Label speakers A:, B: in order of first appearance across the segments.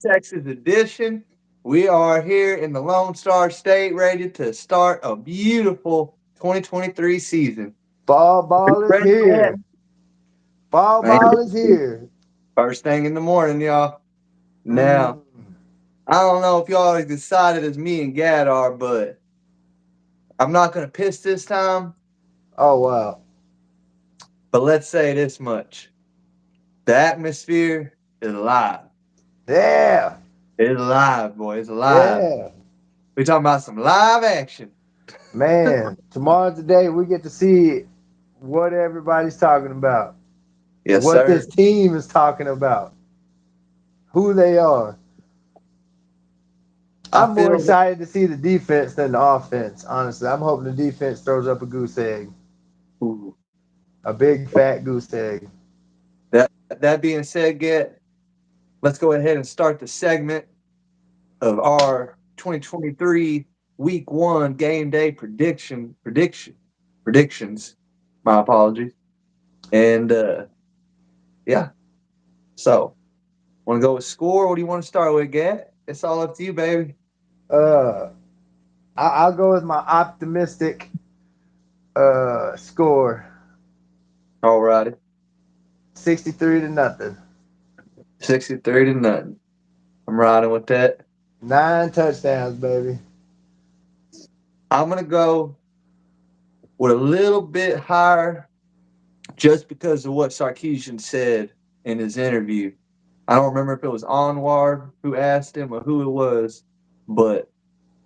A: Texas edition. We are here in the Lone Star State, ready to start a beautiful 2023 season. Are you
B: Ball is
A: ready for that?
B: here.
A: Man,
B: Ball is here.
A: first thing in the morning, y'all. Now,
B: Mm.
A: I don't know if y'all are decided as me and Gad are, but I'm not going to piss this time.
B: Oh wow.
A: But let's say this much: the atmosphere is alive.
B: Yeah.
A: It's alive, boy. It's alive.
B: Yeah.
A: We talking about some live action.
B: Man, tomorrow's the day we get to see what everybody's talking about.
A: Yes,
B: What
A: sir.
B: this team is talking about. Who they are.
A: I
B: I'm more
A: feel that.
B: excited to see the defense than the offense, honestly. I'm hoping the defense throws up a goose egg.
A: Ooh.
B: A big fat goose egg.
A: That being said, Get, let's go ahead and start the segment of our 2023 Week One Game Day predictions. My apologies. And yeah, so want to go with score? What do you want to start with, Get? It's all up to you, baby.
B: Uh I'll go with my optimistic score.
A: All righty,
B: 63 to nothing.
A: 63 to nothing. I'm riding with that.
B: 9 touchdowns, baby.
A: I'm gonna go with a little bit higher just because of what Sarkeesian said in his interview. I don't remember if it was Anwar who asked him or who it was, but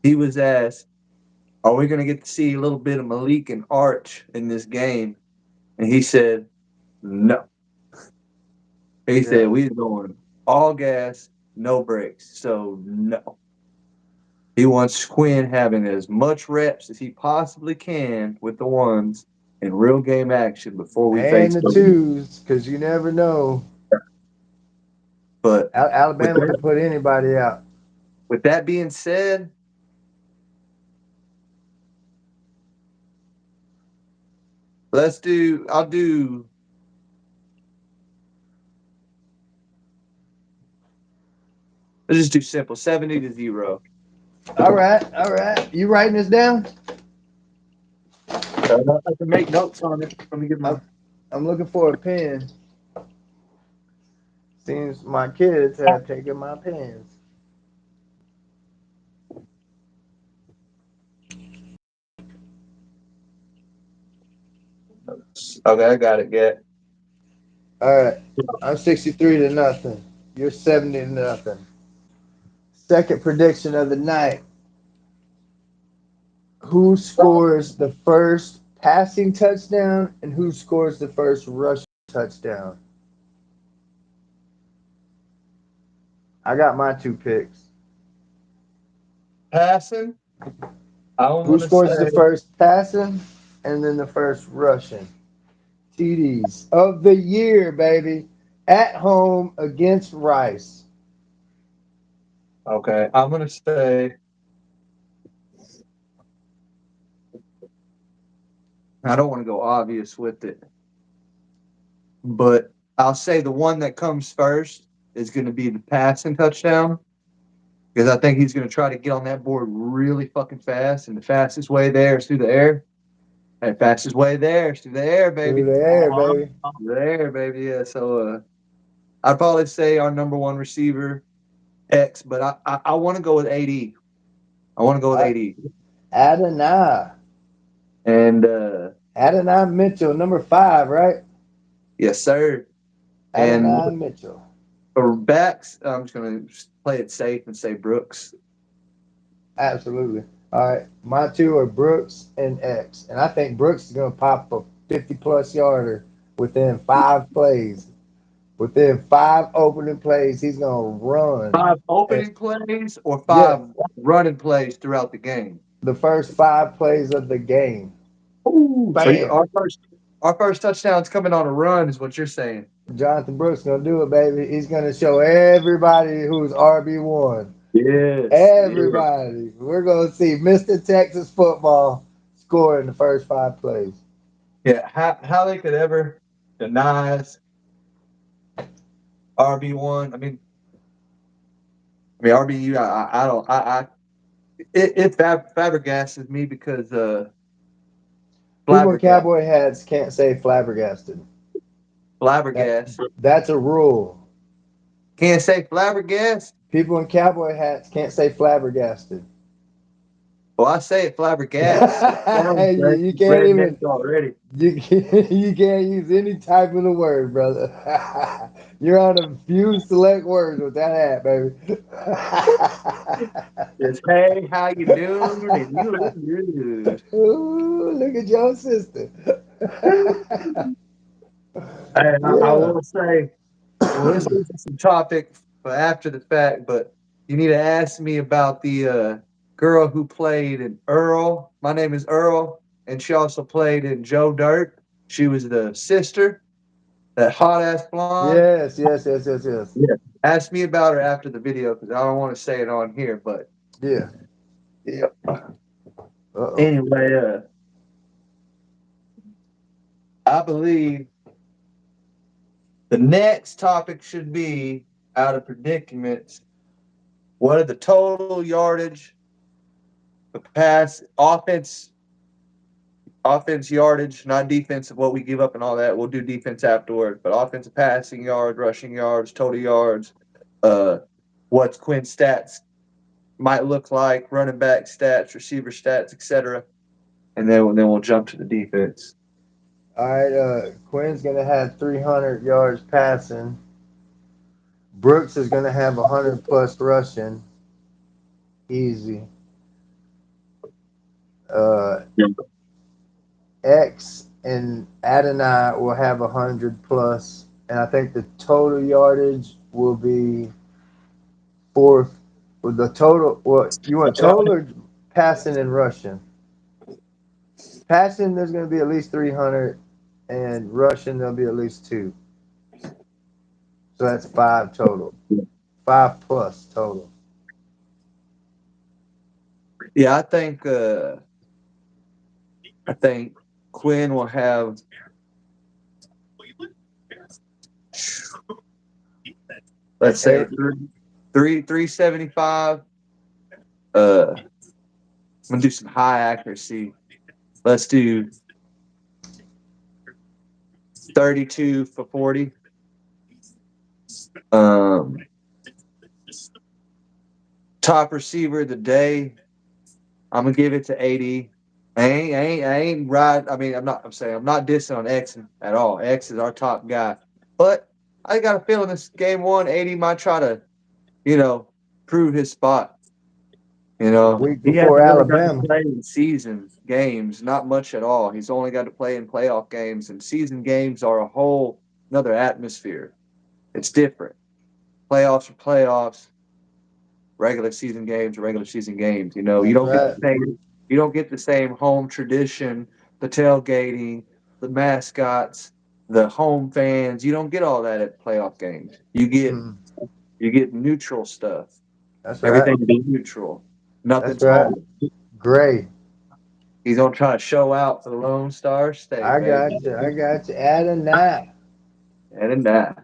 A: he was asked, "Are we going to get to see a little bit of Malik and Arch in this game?" And he said, "No." He said,
B: Yeah.
A: "We're going all gas, no brakes." So no, he wants Quinn having as much reps as he possibly can with the ones in real game action before we
B: And
A: face
B: the
A: them.
B: twos, because you never know.
A: But with
B: Alabama
A: that,
B: can put anybody out.
A: with that being said, let's do. I'll do. Let's just do simple. 70-0.
B: All right, all right. You writing this down?
A: I can make notes on it. Let me get my.
B: I'm, I'm looking for a pen. Seems my kids have taken my pens.
A: Okay, I got it. Get.
B: All right. I'm 63 to nothing. You're 70 to nothing. Second prediction of the night. Who scores the first passing touchdown and who scores the first rushing touchdown? I got my two picks.
A: Passing. I
B: Who
A: want to
B: scores the
A: say.
B: first passing and then the first rushing? TDs of the year, baby. At home against Rice.
A: Okay, I'm gonna say. I don't want to go obvious with it, but I'll say the one that comes first is going to be the passing touchdown because I think he's going to try to get on that board really fucking fast, and the fastest way there is through the air. And fastest way there is through the air,
B: Through
A: baby.
B: the air, baby.
A: Through the air, baby. Yeah. So I'd probably say our number one receiver X, but I want to go with AD. I want to go with
B: Uh,
A: AD.
B: Adonai.
A: And
B: Adonai Mitchell, number 5, right?
A: yes, sir. And
B: Adonai Mitchell.
A: for backs, I'm just going to play it safe and say Brooks.
B: Absolutely. All right. My two are Brooks and X. And I think Brooks is going to pop a 50 plus yarder within 5 plays. Within 5 opening plays, he's going to run.
A: Five
B: And
A: opening plays or
B: yeah,
A: five running plays throughout the game.
B: the first 5 plays of the game.
A: Ooh, so
B: Bam.
A: our first touchdown's coming on a run, is what you're saying.
B: Jonathan Brooks going to do it, baby. He's going to show everybody who's RB1.
A: Yes, yeah,
B: Everybody. We're going to see Mr. Texas football score in the first 5 plays.
A: yeah. How they could ever deny us RB1? I mean, I mean, RBU, I don't, it flabbergasted me because
B: People in
A: flabbergast,
B: cowboy hats can't say flabbergasted. That
A: flabbergast.
B: that's a rule.
A: Can't say flabbergast.
B: People in cowboy hats can't say flabbergasted.
A: Well, I say it flabbergast.
B: You can't even
A: Rednecks already.
B: you can't use any type of the word, brother. You're on a few select words with that hat, baby.
A: Just hey, how you doing? And you look good.
B: Ooh, look at your sister.
A: And I
B: Yeah.
A: will say, well, this is some topic for after the fact, but you need to ask me about the girl who played in Earl. My name is Earl, and she also played in Joe Dirt. She was the sister, that hot ass blonde.
B: Yes, yes, yes, yes, yes.
A: Yeah. Ask me about her after the video because I don't want to say it on here. But
B: Yeah.
A: yeah.
B: Uh-oh.
A: Anyway, I believe the next topic should be out of predicaments. What are the total yardage, the pass, offense yardage, not defensive, what we give up and all that. We'll do defense afterward. But offensive passing yards, rushing yards, total yards, uh, what's Quinn's stats might look like, running back stats, receiver stats, etc. And then we'll jump to the defense.
B: All right, Quinn's gonna have 300 yards passing. Brooks is gonna have 100 plus rushing. Easy. Uh, X and Adonai will have 100 plus, and I think the total yardage will be four. With the total, what you want total or passing and rushing? Passing, there's going to be at least 300, and rushing there'll be at least two. So that's five total, five plus total.
A: Yeah, I think Quinn will have let's say
B: And
A: 375. I'm gonna do some high accuracy. Let's do 32 for 40. Um, top receiver of the day. I'm gonna give it to 80. I ain't right. I mean, I'm saying I'm not dissing on X at all. X is our top guy, but I got a feeling this game one, 80 might try to, you know, prove his spot. You
B: a
A: know,
B: week
A: he
B: before
A: hasn't really got to
B: Alabama.
A: play in season games, not much at all. He's only got to play in playoff games, and season games are a whole another atmosphere. It's different. Playoffs are playoffs. Regular season games are regular season games. You know,
B: That's right.
A: you don't get the same home tradition, the tailgating, the mascots, the home fans. You don't get all that at playoff games.
B: Mm,
A: You get neutral stuff.
B: that's right.
A: Everything is neutral.
B: That's
A: Nothing's
B: right.
A: home.
B: Gray.
A: He's gonna try to show out for the Lone Star State,
B: I
A: baby.
B: got you. I got you. Adonai.
A: And in that.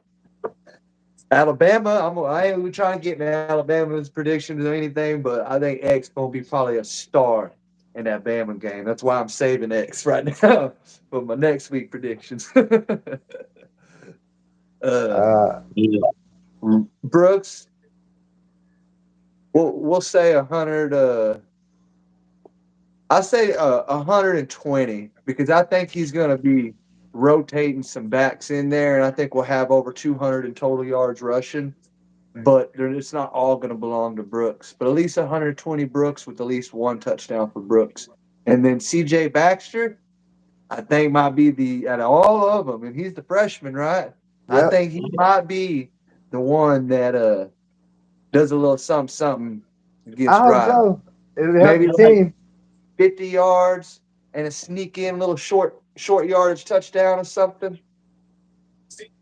A: Alabama, I ain't really trying to get in Alabama's predictions or anything, but I think X gonna be probably a star in that Bama game. That's why I'm saving X right now for my next week predictions. uh,
B: Uh,
A: Brooks, we'll say 100. I say 120 because I think he's going to be rotating some backs in there, and I think we'll have over 200 in total yards rushing. But it's not all going to belong to Brooks, but at least 120 Brooks with at least one touchdown for Brooks. And then C.J. Baxter, I think might be the out of all of them, and he's the freshman, right? I
B: yep.
A: think he might be the one that does a little something
B: I
A: against
B: hope
A: Riley.
B: so. It'll help
A: Maybe
B: the
A: like
B: team.
A: 50 yards and a sneak in little short yardage touchdown or something.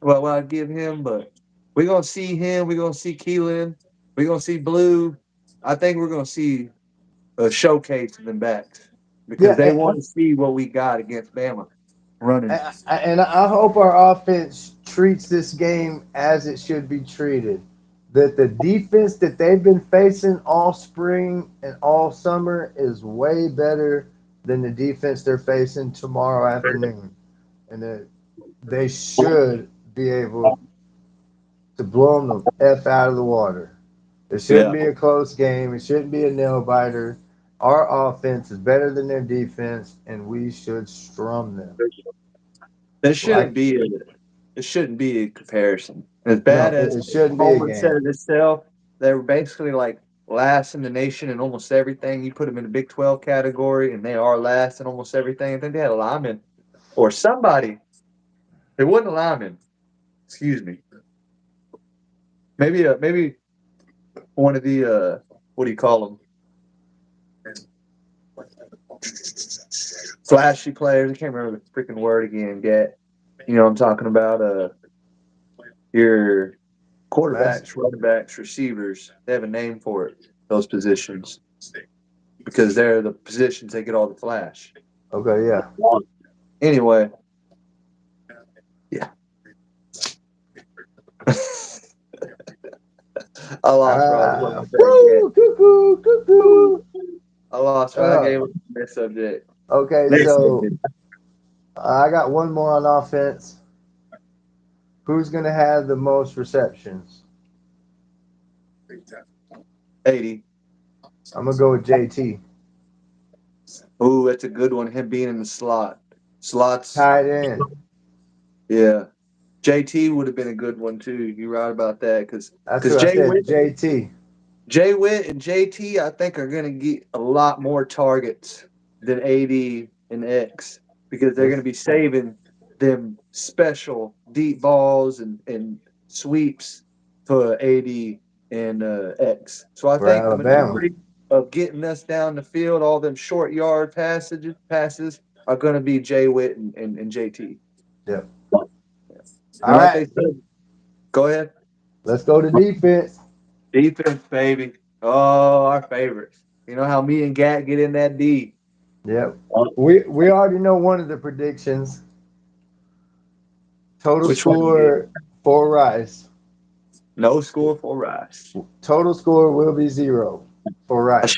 A: Well, I'd give him, but we're gonna see him. We're gonna see Keelan. We're gonna see Blue. I think we're gonna see a showcase of them backs because
B: Yeah,
A: they want to see what we got against Bama running.
B: and I hope our offense treats this game as it should be treated. that the defense that they've been facing all spring and all summer is way better than the defense they're facing tomorrow afternoon, and that they should be able to blow them the f out of the water. It shouldn't
A: Yeah.
B: be a close game. It shouldn't be a nail biter. Our offense is better than their defense, and we should strum them.
A: There
B: Like
A: shouldn't be a it shouldn't be a comparison. As
B: no,
A: bad as
B: it shouldn't be a
A: Coleman said
B: game.
A: it himself, they were basically like last in the nation in almost everything. You put them in the Big 12 category, and they are last in almost everything. I think they had a lineman or somebody. It wasn't a lineman. Excuse me. Maybe one of the what do you call them? Flashy players. I can't remember the freaking word again. Get you know what I'm talking about. Your
B: Flash.
A: quarterbacks, running backs, receivers. They have a name for it. Those positions because they're the positions that get all the flash.
B: Okay, yeah.
A: Anyway, yeah. I lost, bro. I was looking at that.
B: Woo, cuckoo, cuckoo.
A: I lost, bro. I
B: Uh,
A: gave up this subject.
B: okay,
A: Next
B: so
A: subject.
B: I got one more on offense. Who's gonna have the most receptions?
A: 80.
B: I'm gonna go with JT.
A: Ooh, that's a good one. Him being in the slot. Slots,
B: Tight end.
A: yeah. JT would have been a good one too. You're right about that because
B: That's
A: because
B: what I said. JT.
A: Jay Witt and JT I think are going to get a lot more targets than AD and X because they're going to
B: Yes.
A: be saving them special deep balls and sweeps for AD and X. So I
B: For
A: think the
B: Alabama.
A: majority of getting us down the field, all them short yard passes are going to be Jay Witt and JT.
B: Yep.
A: And
B: All
A: like
B: right.
A: they said, go ahead.
B: Let's go to defense.
A: Defense, baby. Oh, our favorites. You know how me and Gat get in that D.
B: Yep. We already know one of the predictions. Total
A: Which one? Yeah.
B: score for Rice.
A: No score for Rice.
B: Total score will be 0 for
A: I
B: Rice.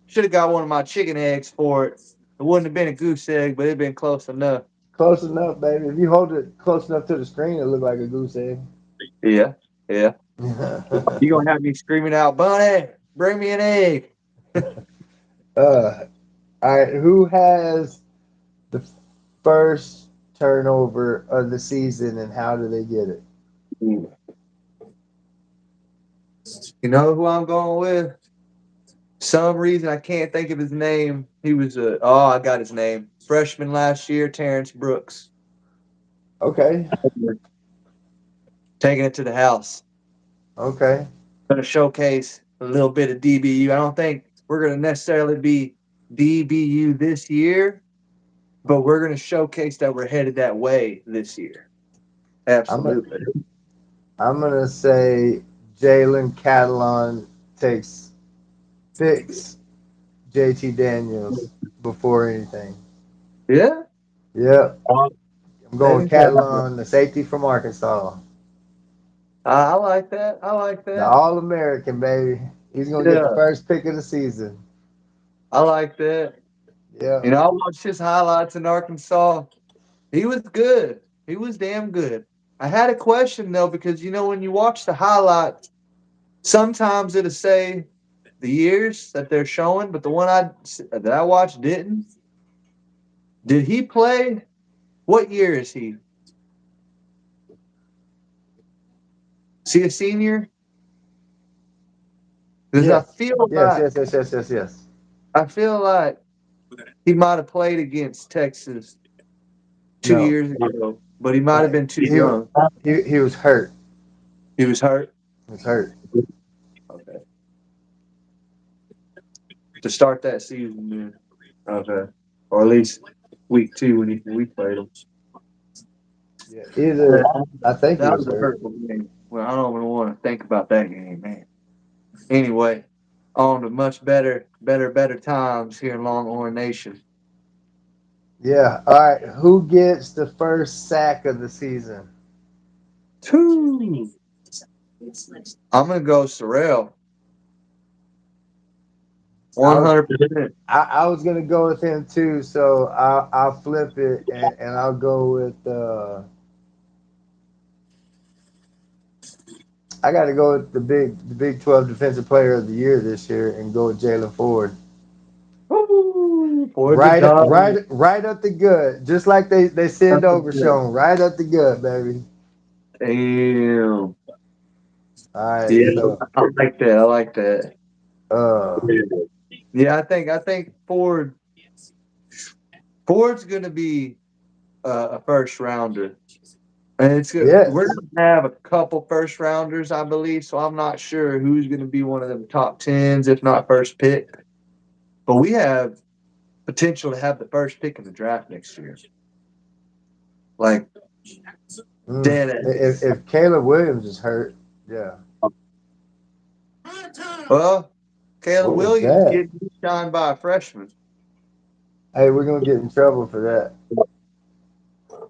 A: should have got one of my chicken eggs for it. It wouldn't have been a goose egg, but it'd been close enough.
B: Close enough, baby. If you hold it close enough to the screen, it look like a goose egg.
A: Yeah, yeah. You gonna have me screaming out, Bunny, bring me an egg.
B: All right. Who has the first turnover of the season, and how do they get it?
A: You know who I'm going with? Some reason I can't think of his name. He was I got his name. Freshman last year, Terrence Brooks.
B: Okay.
A: Taking it to the house.
B: Okay.
A: Going to showcase a little bit of DBU. I don't think we're going to necessarily be DBU this year, but we're going to showcase that we're headed that way this year.
B: I'm a,
A: Absolutely.
B: I'm gonna say Jalen Catalon takes picks JT Daniels before anything.
A: Yeah.
B: Yep. I'm going with
A: Maybe so.
B: Catalon, the safety from Arkansas.
A: I like that. I like
B: The
A: that.
B: All American, baby. He's going to get the
A: Yeah.
B: first pick of the season.
A: I like that.
B: Yeah.
A: You know, I watched his highlights in Arkansas. He was good. He was damn good. I had a question though, because you know when you watch the highlights, sometimes it'll say the years that they're showing, but the one I watched didn't. Did he play? What year is he? Is he a senior? Because
B: Yes. Yes, yes, yes, yes, yes, yes.
A: I feel like he might have played against Texas two
B: No.
A: years ago, but he might have been too
B: He
A: young.
B: he was hurt.
A: He was hurt.
B: He was hurt.
A: Okay. To start that season, man. Okay. Or at least week two when we played him.
B: Yeah. Either I think he
A: That
B: was
A: was a
B: hurt.
A: hurtful game. Well, I don't even want to think about that game, man. Anyway, on to much better times here in Longhorn Nation.
B: Yeah. All right. Who gets the first sack of the season?
A: Two. I'm gonna go Sorrell.
B: I
A: One
B: was
A: hundred percent.
B: I was gonna go with him too, so I'll flip it and I'll go with I got to go with the Big 12 Defensive Player of the Year this year and go with Jalen Ford.
A: For the dog.
B: Right up the gut, just like they send over Sean, right up the gut, baby.
A: Damn.
B: All right,
A: Yeah,
B: so
A: I like that. I like that.
B: uh,
A: Yeah, I think Ford's gonna be a first rounder, and it's good. We're
B: yes,
A: gonna have a couple first rounders, I believe. So I'm not sure who's gonna be one of them top tens, if not first pick. But we have potential to have the first pick in the draft next year. Like dead ass.
B: if Caleb Williams is hurt, yeah.
A: Well, Caleb
B: What was
A: Williams
B: that?
A: getting shined by a freshman.
B: Hey, we're gonna get in trouble for that.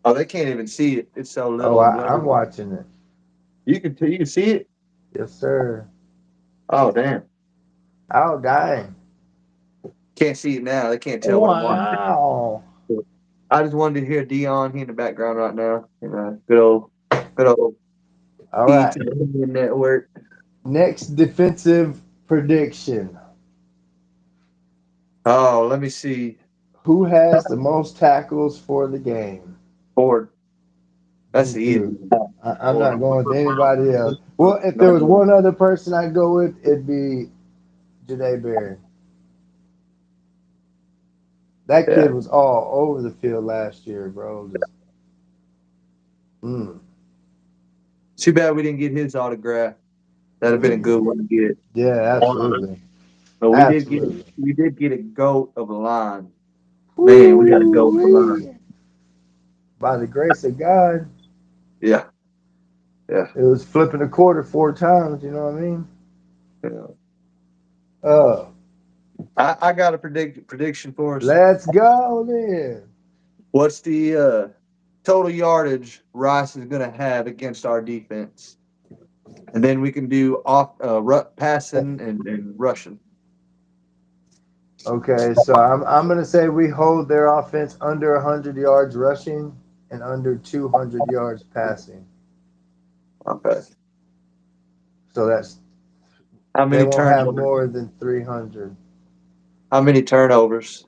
A: Oh, they can't even see it. It's so
B: Oh,
A: little and blurry.
B: I'm watching it.
A: You can see it.
B: Yes, sir.
A: Oh damn.
B: Oh, dang.
A: Can't see it now. They can't tell what I'm watching.
B: Wow.
A: I just wanted to hear Dion. He in the background right now. Good old
B: All right.
A: ETN network.
B: Next defensive prediction.
A: Oh, let me see.
B: Who has the most tackles for the game?
A: Ford. That's
B: Me
A: the easy
B: too.
A: one.
B: I'm
A: Ford.
B: not going with anybody else. Well, if there was one other person I'd go with, it'd be Janae Berry. That
A: Yeah.
B: kid was all over the field last year, bro. Just, mm.
A: Too bad we didn't get his autograph. That'd have been a good one to get.
B: Yeah, absolutely.
A: But
B: Absolutely.
A: we did get a goat of a line. Man, we got a goat of a line.
B: Woo-wee. By the grace of God,
A: Yeah, yeah,
B: it was flipping a quarter 4 times. You know what I mean?
A: yeah.
B: Uh,
A: I got a prediction for us.
B: let's go then.
A: What's the total yardage Rice is going to have against our defense? And then we can do off passing and rushing.
B: Okay, so I'm gonna say we hold their offense under 100 yards rushing and under 200 yards passing.
A: Okay.
B: So that's
A: How
B: they
A: many
B: won't have
A: turnovers?
B: more than 300.
A: How many turnovers?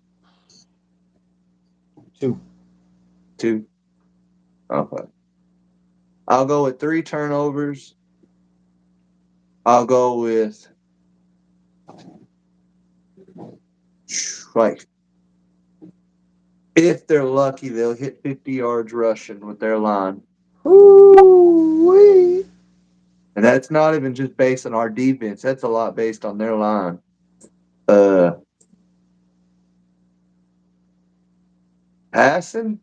B: Two.
A: Two. Okay. I'll go with 3 turnovers. I'll go with like if they're lucky, they'll hit 50 yards rushing with their line.
B: Ooh-wee.
A: And that's not even just based on our defense. That's a lot based on their line. Uh, Passing,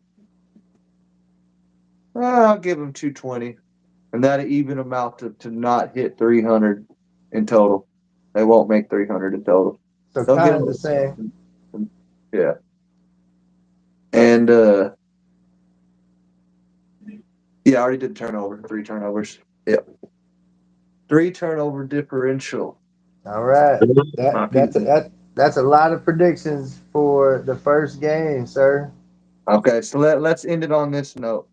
A: I'll give them 220. And that'll even them out to not hit 300 in total. They won't make 300 in total.
B: So
A: They'll get
B: kind of the same.
A: them. Yeah. And yeah, I already did turnover. 3 turnovers. Yep. 3 turnover differential.
B: All right.
A: My people.
B: That's a lot of predictions for the first game, sir.
A: Okay, so let's end it on this note.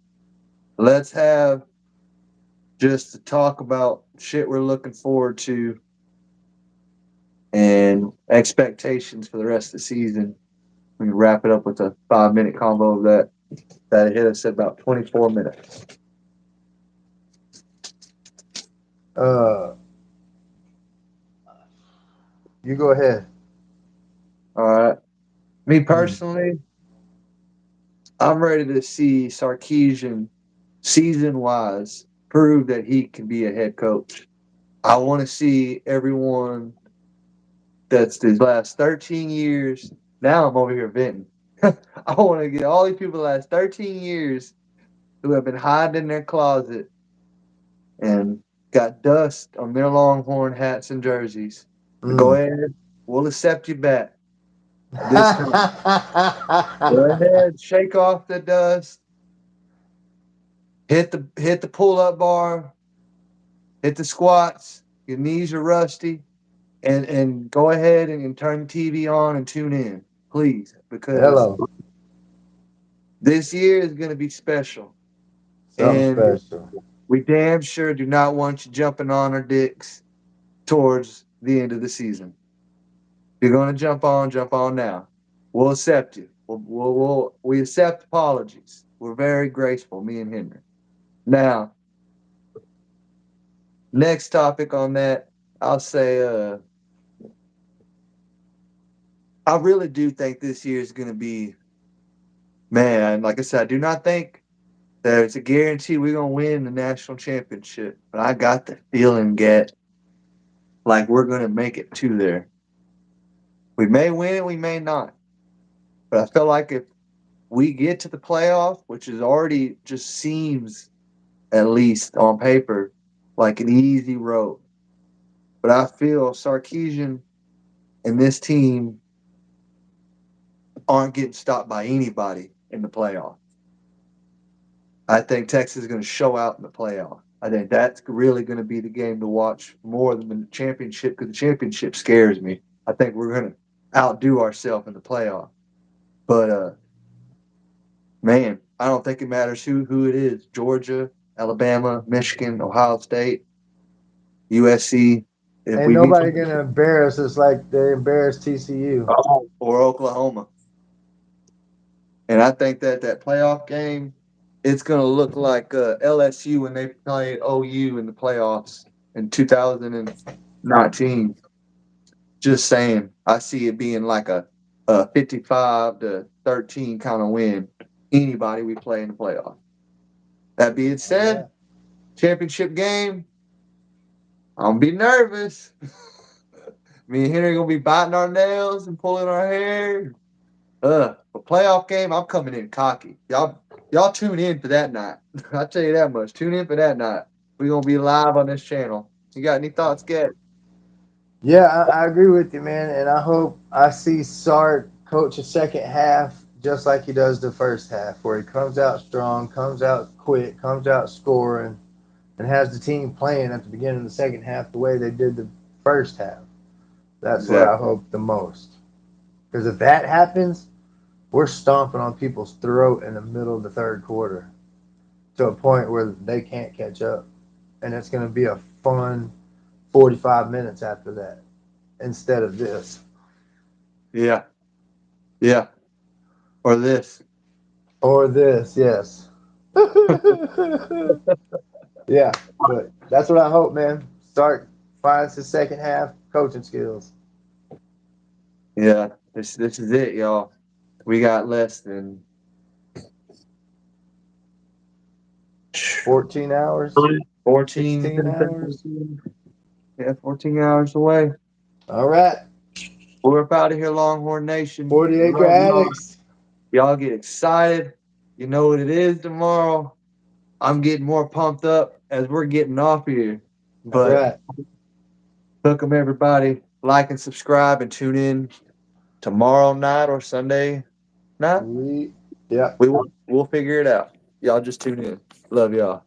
A: Let's have just to talk about shit we're looking forward to and expectations for the rest of the season. We can wrap it up with a 5 minute combo of that. That hit us at about 24 minutes.
B: Uh, you go ahead.
A: All right. Me
B: Mm.
A: personally, I'm ready to see Sarkeesian season wise prove that he can be a head coach. I want to see everyone that's his last 13 years. Now I'm over here venting. I want to get all these people the last 13 years who have been hiding in their closet and got dust on their Longhorn hats and jerseys. Go
B: Mm.
A: ahead. We'll accept you back this time. Go ahead. Shake off the dust. Hit the pull up bar. hit the squats. Your knees are rusty, and go ahead and turn the TV on and tune in, please, because
B: Hello.
A: this year is going to be special.
B: Something
A: And
B: special.
A: we damn sure do not want you jumping on our dicks towards the end of the season. If you're going to jump on now. We'll accept you. We accept apologies. We're very graceful, me and Henry. Now, next topic on that, I'll say, I really do think this year is going to be, man, like I said, I do not think that it's a guarantee we're going to win the national championship, but I got the feeling, get like we're going to make it to there. We may win it, we may not. But I feel like if we get to the playoff, which is already just seems, at least on paper, like an easy road. But I feel Sarkeesian and this team aren't getting stopped by anybody in the playoff. I think Texas is going to show out in the playoff. I think that's really going to be the game to watch more than the championship because the championship scares me. I think we're going to outdo ourselves in the playoff. But man, I don't think it matters who it is. Georgia, Alabama, Michigan, Ohio State, USC. If
B: Ain't
A: we beat
B: nobody gonna embarrass us like they embarrassed TCU.
A: or Oklahoma, and I think that that playoff game, it's going to look like LSU when they played OU in the playoffs in 2019. Just saying, I see it being like a 55-13 kind of win. Anybody we play in the playoff. That being
B: All right.
A: said, championship game, I'm gonna be nervous. Me and Henry gonna be biting our nails and pulling our hair. A playoff game, I'm coming in cocky. Y'all tune in for that night. I'll tell you that much. Tune in for that night. We're gonna be live on this channel. You got any thoughts, Get?
B: Yeah, I agree with you, man, and I hope I see Sark coach a second half just like he does the first half, where he comes out strong, comes out quick, comes out scoring, and has the team playing at the beginning of the second half the way they did the first half. That's what I
A: Exactly.
B: hope the most. Because if that happens, we're stomping on people's throat in the middle of the third quarter to a point where they can't catch up. And it's going to be a fun 45 minutes after that instead of this.
A: Yeah. Yeah. Or this.
B: Or this, yes. Yeah, but that's what I hope, man. Start finds his second half coaching skills.
A: Yeah. This is it, y'all. We got less than
B: 14 hours,
A: 14,
B: 16 hours.
A: yeah, 14 hours away.
B: All right.
A: We're up out of here, Longhorn Nation.
B: 40 Acre
A: Love y'all.
B: Addicts.
A: Y'all get excited. You know what it is tomorrow. I'm getting more pumped up as we're getting off here.
B: That's
A: But
B: right.
A: hook 'em, everybody. Like and subscribe and tune in tomorrow night or Sunday night.
B: Sweet. Yeah.
A: We'll figure it out. Y'all just tune in. Love y'all.